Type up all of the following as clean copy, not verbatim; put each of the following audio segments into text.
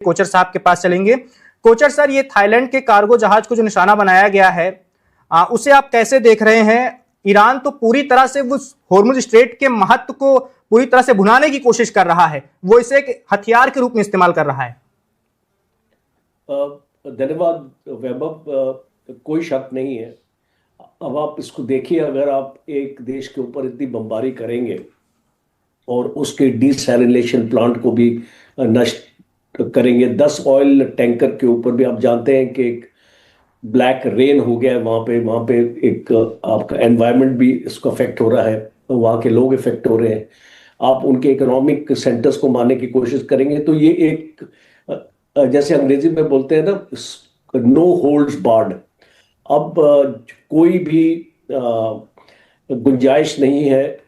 कोचर साहब के पास चलेंगे। कोचर सर, ये थाईलैंड के कार्गो जहाज को जो निशाना बनाया गया है, उसे आप कैसे देख रहे हैं? ईरान तो पूरी तरह से उस होर्मुज स्ट्रेट के महत्व को पूरी तरह से भुनाने की कोशिश कर रहा है, वो इसे एक हथियार के रूप में इस्तेमाल कर रहा है। धन्यवाद वैभव, कोई शक नहीं है। अब आप इसको देखिए, अगर आप एक देश के ऊपर इतनी बमबारी करेंगे और उसके डिसैलिनेशन प्लांट को भी नष्ट करेंगे, 10 ऑयल टैंकर के ऊपर भी आप जानते हैं कि एक ब्लैक रेन हो गया है वहाँ पे एक आपका एनवायरनमेंट भी इसको अफेक्ट हो रहा है, वहाँ के लोग इफेक्ट हो रहे हैं। आप उनके इकोनॉमिक सेंटर्स को मारने की कोशिश करेंगे तो ये एक जैसे अंग्रेजी में बोलते हैं ना, नो होल्ड्स बार्ड। अब कोई भी गुंजाइश नहीं है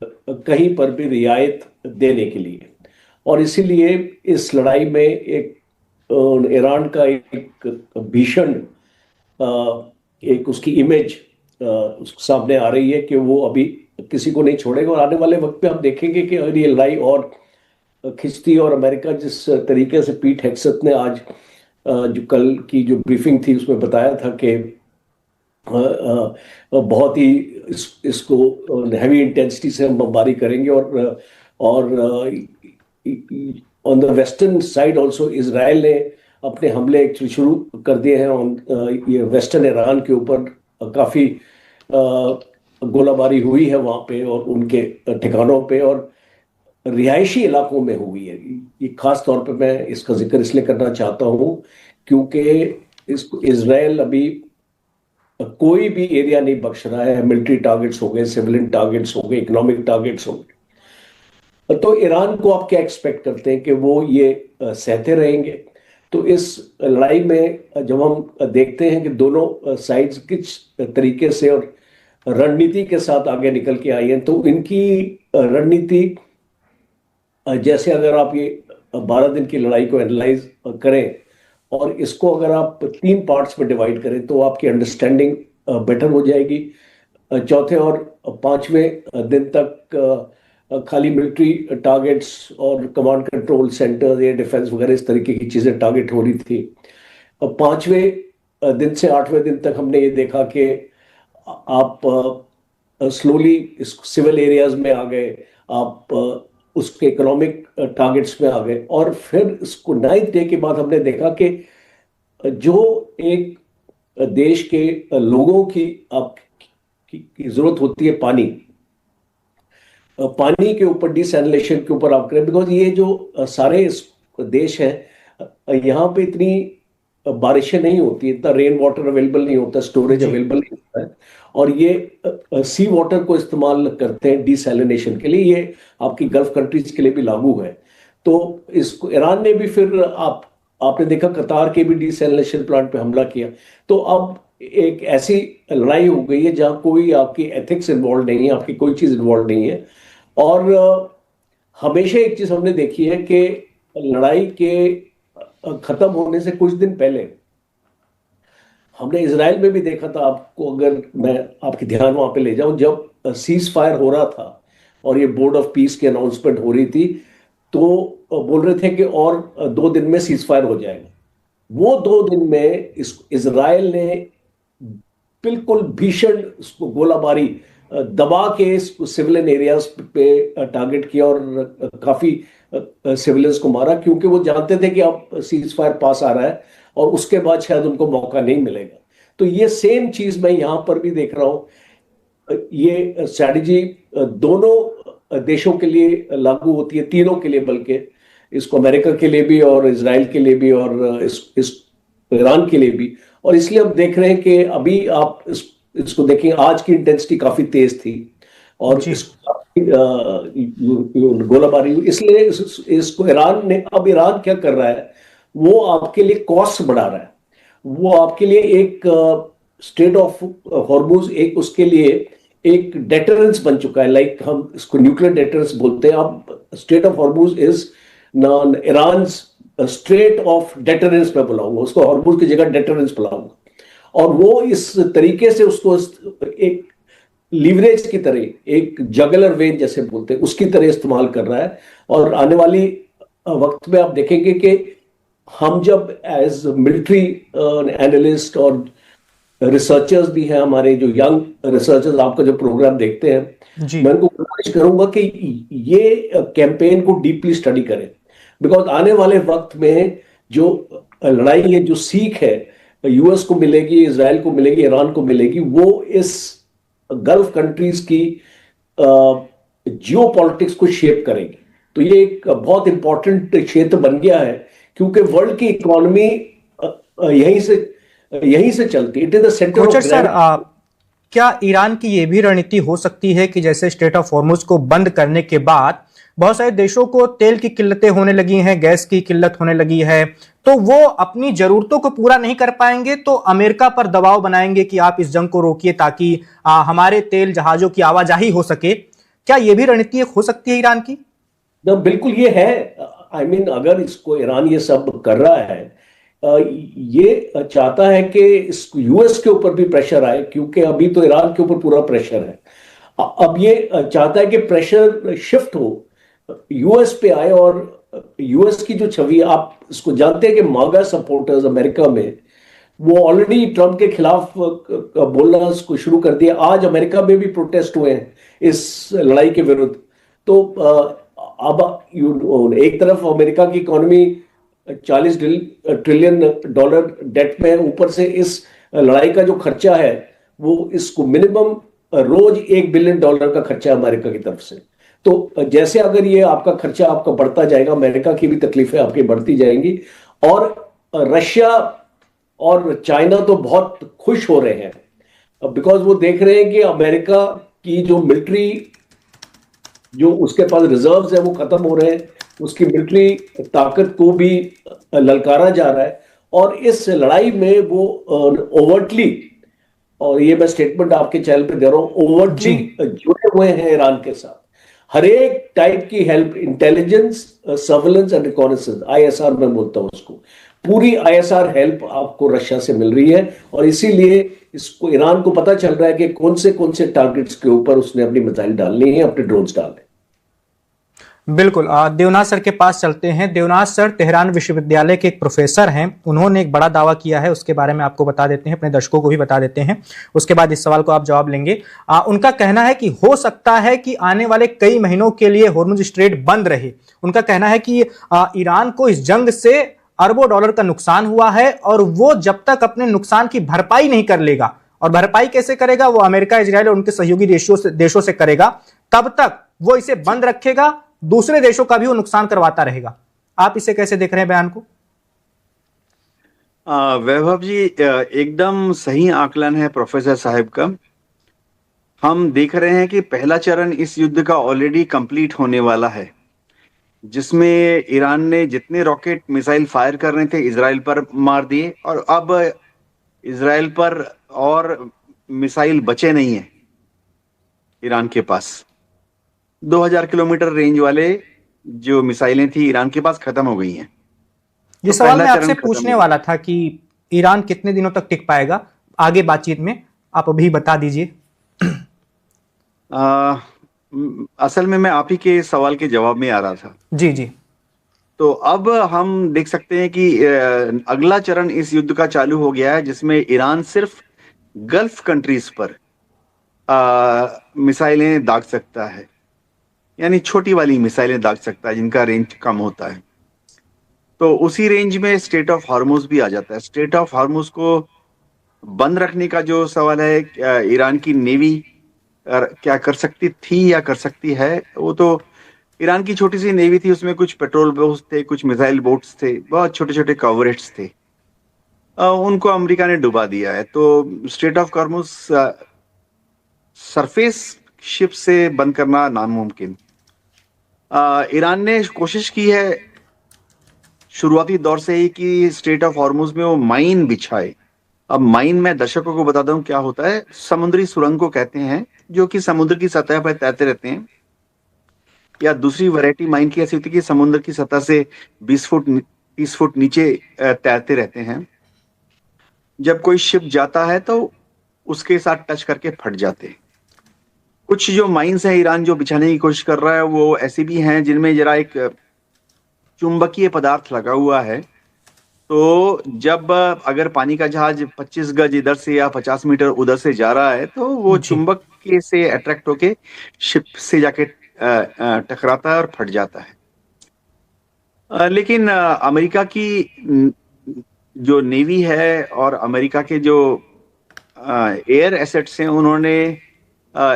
कहीं पर भी रियायत देने के लिए, और इसीलिए इस लड़ाई में एक ईरान का एक भीषण एक उसकी इमेज सामने आ रही है कि वो अभी किसी को नहीं छोड़ेगा। और आने वाले वक्त पे आप देखेंगे कि अगर ये लड़ाई और खिंचती, और अमेरिका जिस तरीके से पीट हेग्सेथ ने आज जो कल की जो ब्रीफिंग थी उसमें बताया था कि बहुत ही इसको हैवी इंटेंसिटी से हम बमबारी करेंगे, और on the western side also Israel ने अपने हमले शुरू कर दिए हैं। ये वेस्टर्न ईरान के ऊपर काफ़ी गोलाबारी हुई है वहाँ पे और उनके ठिकानों पे और रिहायशी इलाकों में हुई है। ये खास तौर पे मैं इसका जिक्र इसलिए करना चाहता हूँ क्योंकि इसराइल अभी कोई भी एरिया नहीं बख्श रहा है। मिलिट्री टारगेट्स हो गए, सिविलियन टारगेट्स हो गए, इकोनॉमिक टारगेट्स हो गए। तो ईरान को आप क्या एक्सपेक्ट करते हैं कि वो ये सहते रहेंगे? तो इस लड़ाई में जब हम देखते हैं कि दोनों साइड्स किस तरीके से और रणनीति के साथ आगे निकल के आई हैं, तो इनकी रणनीति जैसे अगर आप ये 12 दिन की लड़ाई को एनालाइज करें और इसको अगर आप 3 पार्ट्स में डिवाइड करें तो आपकी अंडरस्टैंडिंग बेटर हो जाएगी। चौथे और 5वें दिन तक खाली मिलिट्री टारगेट्स और command control centre, air defence वगैरह इस तरीके की चीज़ें टारगेट हो रही थी। 5वें दिन से 8वें दिन तक हमने ये देखा कि आप स्लोली सिविल एरियाज में आ गए, आप उसके इकोनॉमिक टारगेट्स में आ गए, और फिर इसको 9th डे के बाद हमने देखा कि जो एक देश के लोगों की जरूरत होती है पानी के ऊपर, डिसैलिनेशन के ऊपर आप करें, बिकॉज ये जो सारे देश हैं यहाँ पे इतनी बारिशें नहीं होती, इतना रेन वाटर अवेलेबल नहीं होता, स्टोरेज अवेलेबल नहीं होता है, और ये सी वाटर को इस्तेमाल करते हैं डिसैलिनेशन के लिए। ये आपकी गल्फ कंट्रीज के लिए भी लागू है। तो इसको ईरान ने भी फिर आपने देखा कतार के भी डिसैलिनेशन प्लांट पे हमला किया। तो अब एक ऐसी लड़ाई हो गई है जहां कोई आपकी एथिक्स इन्वॉल्व नहीं है, आपकी कोई चीज इन्वॉल्व नहीं है। और हमेशा एक चीज हमने देखी है कि लड़ाई के खत्म होने से कुछ दिन पहले हमने इजराइल में भी देखा था। आपको अगर मैं आपके ध्यान वहां पे ले जाऊं, जब सीज फायर हो रहा था और ये बोर्ड ऑफ पीस की अनाउंसमेंट हो रही थी, तो बोल रहे थे कि और 2 दिन में सीज फायर हो जाएगा। वो 2 दिन में इजराइल ने बिल्कुल भीषण गोलाबारी दबा के सिविलियन एरियाज पे टारगेट किया और काफी सिविलियंस को मारा, क्योंकि वो जानते थे कि अब सीज फायर पास आ रहा है और उसके बाद शायद उनको मौका नहीं मिलेगा। तो ये सेम चीज मैं यहां पर भी देख रहा हूं। ये स्ट्रैटेजी दोनों देशों के लिए लागू होती है, तीनों के लिए, बल्कि इसको अमेरिका के लिए भी और इजराइल के लिए भी और इस ईरान के लिए भी। और इसलिए हम देख रहे हैं कि अभी आप इसको देखें, आज की इंटेंसिटी काफी तेज थी और गोलाबारी, इसलिए इसको अब ईरान क्या कर रहा है, वो आपके लिए कॉस्ट बढ़ा रहा है। वो आपके लिए एक स्टेट ऑफ हॉर्मुज एक उसके लिए एक डेटरेंस बन चुका है। लाइक हम इसको न्यूक्लियर डेटरेंस बोलते हैं। अब state of Hormuz is non Iran state of deterrence में बुलाऊंगा उसको, हॉर्मुज की जगह डेटरेंस बुलाऊंगा। और वो इस तरीके से उसको एक लीवरेज की तरह, एक जगलर वेन जैसे बोलते हैं, उसकी तरह इस्तेमाल कर रहा है। और आने वाली वक्त में आप देखेंगे कि हम जब एज मिलिट्री एनालिस्ट और रिसर्चर्स भी हैं, हमारे जो यंग रिसर्चर्स आपका जो प्रोग्राम देखते हैं, जी। मैं उनको कोशिश करूंगा कि ये कैंपेन को डीपली स्टडी करें, बिकॉज आने वाले वक्त में जो लड़ाई है, जो सीख है, यूएस को मिलेगी, इसराइल को मिलेगी, ईरान को मिलेगी, वो इस गल्फ कंट्रीज की जियो पॉलिटिक्स को शेप करेगी। तो ये एक बहुत इंपॉर्टेंट क्षेत्र बन गया है, क्योंकि वर्ल्ड की इकोनॉमी यहीं से चलती है। It is the centre of Kochar sir, gravity. क्या ईरान की ये भी रणनीति हो सकती है कि जैसे स्ट्रेट ऑफ हॉर्मुज को बंद करने के बाद बहुत सारे देशों को तेल की किल्लतें होने लगी हैं, गैस की किल्लत होने लगी है, तो वो अपनी जरूरतों को पूरा नहीं कर पाएंगे तो अमेरिका पर दबाव बनाएंगे कि आप इस जंग को रोकिए ताकि हमारे तेल जहाजों की आवाजाही हो सके। क्या ये भी रणनीति हो सकती है ईरान की? बिल्कुल ये है। आई मीन अगर इसको ईरान ये सब कर रहा है, ये चाहता है कि इस यूएस के ऊपर भी प्रेशर आए, क्योंकि अभी तो ईरान के ऊपर पूरा प्रेशर है। अब ये चाहता है कि प्रेशर शिफ्ट हो, यूएस पे आए, और यूएस की जो छवि, आप इसको जानते हैं कि मागा सपोर्टर्स अमेरिका में वो ऑलरेडी ट्रम्प के खिलाफ बोलना उसको शुरू कर दिया। आज अमेरिका में भी प्रोटेस्ट हुए हैं इस लड़ाई के विरुद्ध। तो अब एक तरफ अमेरिका की इकोनॉमी 40 ट्रिलियन डॉलर डेट में, ऊपर से इस लड़ाई का जो खर्चा है वो इसको मिनिमम रोज $1 बिलियन का खर्चा है अमेरिका की तरफ से। तो जैसे अगर ये आपका खर्चा आपका बढ़ता जाएगा, अमेरिका की भी तकलीफें आपकी बढ़ती जाएंगी। और रशिया और चाइना तो बहुत खुश हो रहे हैं, बिकॉज वो देख रहे हैं कि अमेरिका की जो मिलिट्री, जो उसके पास रिजर्व्स है, वो खत्म हो रहे हैं, उसकी मिलिट्री ताकत को भी ललकारा जा रहा है। और इस लड़ाई में वो ओवर्टली, और ये मैं स्टेटमेंट आपके चैनल पे दे रहा हूं, ओवर्टली जुड़े हुए हैं ईरान के साथ। हर एक टाइप की help, intelligence, surveillance and reconnaissance, ISR मैं बोलता हूं उसको, पूरी आईएसआर हेल्प आपको रशिया से मिल रही है। और इसीलिए इसको ईरान को पता चल रहा है कि कौन से टारगेट्स के ऊपर उसने अपनी मिसाइल डालनी है, अपने ड्रोन्स डालने। बिल्कुल। देवनाथ सर के पास चलते हैं। देवनाथ सर तेहरान विश्वविद्यालय के एक प्रोफेसर हैं। उन्होंने एक बड़ा दावा किया है, उसके बारे में आपको बता देते हैं, अपने दर्शकों को भी बता देते हैं, उसके बाद इस सवाल को आप जवाब लेंगे। उनका कहना है कि हो सकता है कि आने वाले कई महीनों के लिए हॉर्मुज स्ट्रेट बंद रहे। उनका कहना है कि ईरान को इस जंग से अरबों डॉलर का नुकसान हुआ है और वो जब तक अपने नुकसान की भरपाई नहीं कर लेगा, और भरपाई कैसे करेगा, वो अमेरिका, इजराइल और उनके सहयोगी देशों से करेगा, तब तक वो इसे बंद रखेगा, दूसरे देशों का भी वो नुकसान करवाता रहेगा। आप इसे कैसे देख रहे हैं बयान को? वैभव जी, एकदम सही आकलन है प्रोफेसर साहब का। हम देख रहे हैं कि पहला चरण इस युद्ध का ऑलरेडी कंप्लीट होने वाला है, जिसमें ईरान ने जितने रॉकेट मिसाइल फायर करने थे इजराइल पर मार दिए, और अब इजराइल पर और मिसाइल बचे नहीं है ईरान के पास। 2000 किलोमीटर रेंज वाले जो मिसाइलें थी ईरान के पास खत्म हो गई हैं। ये तो सवाल पहला मैं चरण आपसे खत्म पूछने हो वाला था कि ईरान कितने दिनों तक टिक पाएगा आगे बातचीत में, आप अभी बता दीजिए। असल में मैं आप ही के सवाल के जवाब में आ रहा था। जी जी। तो अब हम देख सकते हैं कि अगला चरण इस युद्ध का चालू हो गया है, जिसमें ईरान सिर्फ गल्फ कंट्रीज पर मिसाइलें दाग सकता है, यानी छोटी वाली मिसाइलें दाग सकता है जिनका रेंज कम होता है। तो उसी रेंज में स्ट्रेट ऑफ हॉर्मुज भी आ जाता है। स्ट्रेट ऑफ हॉर्मुज को बंद रखने का जो सवाल है, ईरान की नेवी क्या कर सकती थी या कर सकती है, वो तो ईरान की छोटी सी नेवी थी, उसमें कुछ पेट्रोल बोट्स थे, कुछ मिसाइल बोट्स थे, बहुत छोटे छोटे कॉरवेट्स थे, उनको अमेरिका ने डुबा दिया है। तो straight of Hormuz surface ship से बंद करना नामुमकिन। ईरान ने कोशिश की है शुरुआती दौर से ही कि स्ट्रेट ऑफ हॉर्मुज में वो माइन बिछाए। अब माइन, मैं दर्शकों को बता दूं क्या होता है। समुद्री सुरंग को कहते हैं, जो कि समुद्र की सतह पर तैरते रहते हैं, या दूसरी वैरायटी माइन की ऐसी होती है कि समुद्र की सतह से 20 फुट 30 फुट नीचे तैरते रहते हैं। जब कोई शिप जाता है तो उसके साथ टच करके फट जाते हैं। कुछ जो माइंस हैं ईरान जो बिछाने की कोशिश कर रहा है, वो ऐसी भी हैं जिनमें जरा एक चुंबकीय पदार्थ लगा हुआ है। तो जब अगर पानी का जहाज 25 गज इधर से या 50 मीटर उधर से जा रहा है तो वो जी। चुंबक के से अट्रैक्ट होके शिप से जाके टकराता है और फट जाता है। लेकिन अमेरिका की जो नेवी है और अमेरिका के जो एयर एसेट्स हैं, उन्होंने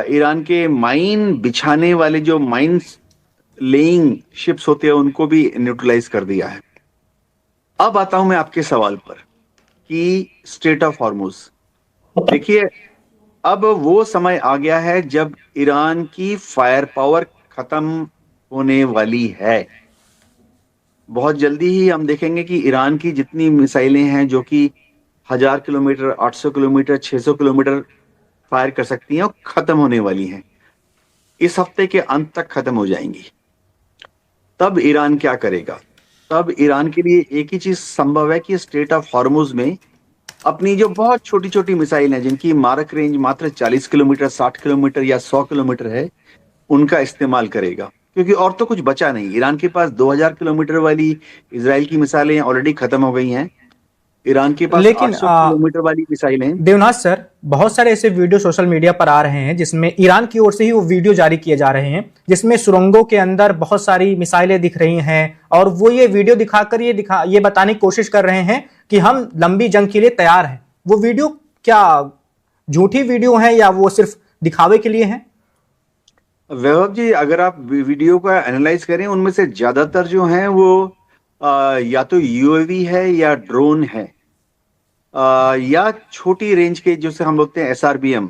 ईरान के माइन बिछाने वाले जो माइंस लेइंग शिप्स होते हैं उनको भी न्यूट्रलाइज कर दिया है। अब आता हूं मैं आपके सवाल पर कि स्ट्रेट ऑफ हॉर्मुज, देखिए अब वो समय आ गया है जब ईरान की फायर पावर खत्म होने वाली है। बहुत जल्दी ही हम देखेंगे कि ईरान की जितनी मिसाइलें हैं जो कि 1000 किलोमीटर, 800 किलोमीटर, 600 किलोमीटर फायर कर सकती हैं, वो खत्म होने वाली हैं। इस हफ्ते के अंत तक खत्म हो जाएंगी। तब ईरान क्या करेगा? तब ईरान के लिए एक ही चीज संभव है कि स्ट्रेट ऑफ हॉर्मुज में अपनी जो बहुत छोटी छोटी मिसाइल हैं जिनकी मारक रेंज मात्र 40 किलोमीटर, 60 किलोमीटर या 100 किलोमीटर है, उनका इस्तेमाल करेगा, क्योंकि और तो कुछ बचा नहीं। ईरान के पास 2000 किलोमीटर वाली इजराइल की मिसाइलें ऑलरेडी खत्म हो गई हैं। ईरान के पास लेकिन 800 किलोमीटर वाली मिसाइलें। देवनाथ सर, बहुत सारे ऐसे वीडियो सोशल मीडिया पर आ रहे हैं जिसमें ईरान की ओर से ही वो वीडियो जारी किए जा रहे हैं जिसमें सुरंगों के अंदर बहुत सारी मिसाइलें दिख रही हैं और वो ये वीडियो दिखाकर ये बताने की कोशिश कर रहे हैं कि हम लंबी जंग के लिए तैयार हैं। वो वीडियो क्या झूठी वीडियो है या वो सिर्फ दिखावे के लिए है? वैभव जी, अगर आप वीडियो का एनालाइज करें, उनमें से ज्यादातर जो हैं वो या तो यूएवी है या ड्रोन है, या छोटी रेंज के जैसे हम बोलते हैं एसआरबीएम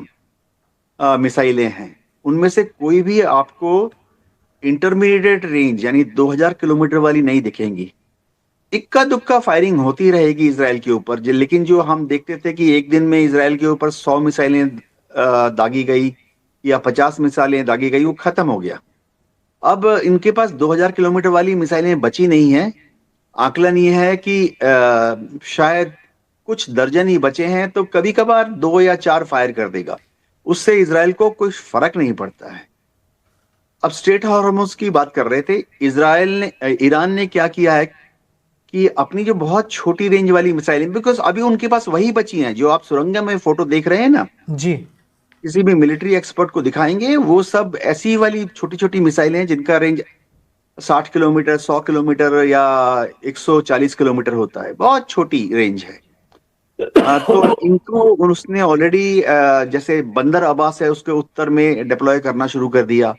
मिसाइलें हैं। उनमें से कोई भी आपको इंटरमीडिएट रेंज यानी 2000 किलोमीटर वाली नहीं दिखेंगी। इक्का दुक्का फायरिंग होती रहेगी इसराइल के ऊपर, लेकिन जो हम देखते थे कि एक दिन में इसराइल के ऊपर 100 मिसाइलें दागी गई या 50 मिसाइलें दागी गई, वो खत्म हो गया। अब इनके पास 2000 किलोमीटर वाली मिसाइलें बची नहीं है। आकलन ये है कि शायद कुछ दर्जन ही बचे हैं, तो कभी कभार 2 या 4 फायर कर देगा, उससे इसराइल को कुछ फर्क नहीं पड़ता है। अब स्ट्रेट हॉर्मुज की बात कर रहे थे। ईरान ने क्या किया है कि अपनी जो बहुत छोटी रेंज वाली मिसाइलें, बिकॉज अभी उनके पास वही बची हैं जो आप सुरंग में फोटो देख रहे हैं ना जी, किसी भी मिलिट्री एक्सपर्ट को दिखाएंगे, वो सब ऐसी वाली छोटी छोटी मिसाइलें हैं जिनका रेंज 60 किलोमीटर, 100 किलोमीटर या 140 किलोमीटर होता है। बहुत छोटी रेंज है। तो इनको उसने ऑलरेडी जैसे बंदर अब्बास है उसके उत्तर में डिप्लॉय करना शुरू कर दिया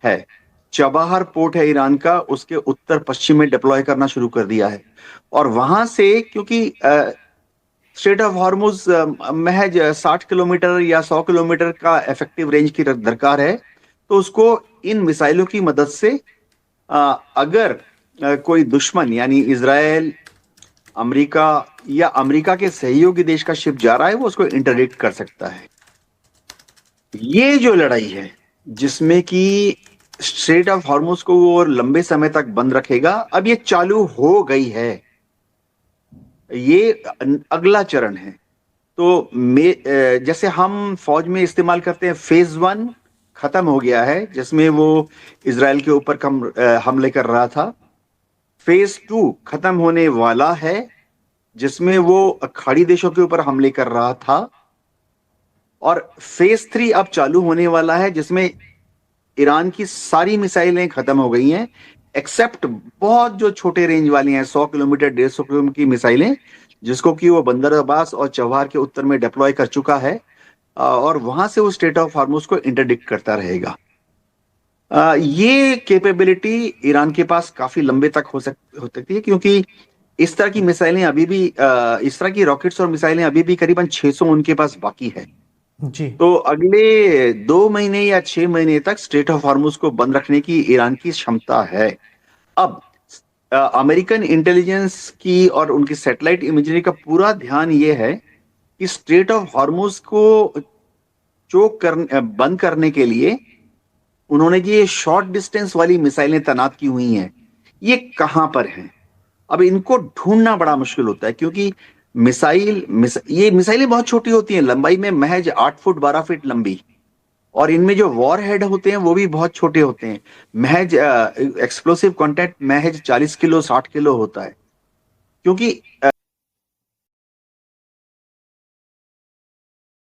है। चबाहर पोर्ट है ईरान का, उसके उत्तर पश्चिम में डिप्लॉय करना शुरू कर दिया है। और वहां से, क्योंकि स्ट्रेट ऑफ हॉर्मुज महज 60 किलोमीटर या 100 किलोमीटर का इफेक्टिव रेंज की दरकार है, तो उसको इन मिसाइलों की मदद से अगर कोई दुश्मन यानी इजराइल, अमेरिका या अमेरिका के सहयोगी देश का शिप जा रहा है, वो उसको इंटरडिक्ट कर सकता है। ये जो लड़ाई है जिसमें कि स्ट्रेट ऑफ हॉर्मुज को वो लंबे समय तक बंद रखेगा, अब ये चालू हो गई है। ये अगला चरण है। तो जैसे हम फौज में इस्तेमाल करते हैं, फेज 1 खत्म हो गया है जिसमें वो इजराइल के ऊपर हमले कर रहा था। फेज 2 खत्म होने वाला है जिसमें वो खाड़ी देशों के ऊपर हमले कर रहा था। और फेज 3 अब चालू होने वाला है जिसमें ईरान की सारी मिसाइलें खत्म हो गई हैं, एक्सेप्ट बहुत जो छोटे रेंज वाली हैं, 100 किलोमीटर, 150 किलोमीटर की मिसाइलें, जिसको कि वो बंदर अब्बास और चबहार के उत्तर में डिप्लॉय कर चुका है। और वहां से वो स्ट्रेट ऑफ हॉर्मुज को इंटरडिक्ट करता रहेगा। ये कैपेबिलिटी ईरान के पास काफी लंबे तक हो सकती है, क्योंकि इस तरह की मिसाइलें अभी भी, इस तरह की रॉकेट्स और मिसाइलें अभी भी करीबन 600 उनके पास बाकी है। जी। तो अगले 2 महीने या 6 महीने तक स्ट्रेट ऑफ हॉर्मुज को बंद रखने की ईरान की क्षमता है। अब अमेरिकन इंटेलिजेंस की और उनकी सैटेलाइट इमेजरी का पूरा ध्यान यह है कि स्ट्रेट ऑफ हॉर्मुज को बंद करने के लिए उन्होंने ये शॉर्ट डिस्टेंस वाली मिसाइलें तैनात की हुई हैं। ये कहां पर हैं? अब इनको ढूंढना बड़ा मुश्किल होता है, क्योंकि ये मिसाइलें बहुत छोटी होती हैं, लंबाई में महज 8 फुट 12 फीट लंबी, और इनमें जो वॉर हेड होते हैं वो भी बहुत छोटे होते हैं। महज एक्सप्लोसिव कंटेंट महज 40 किलो 60 किलो होता है, क्योंकि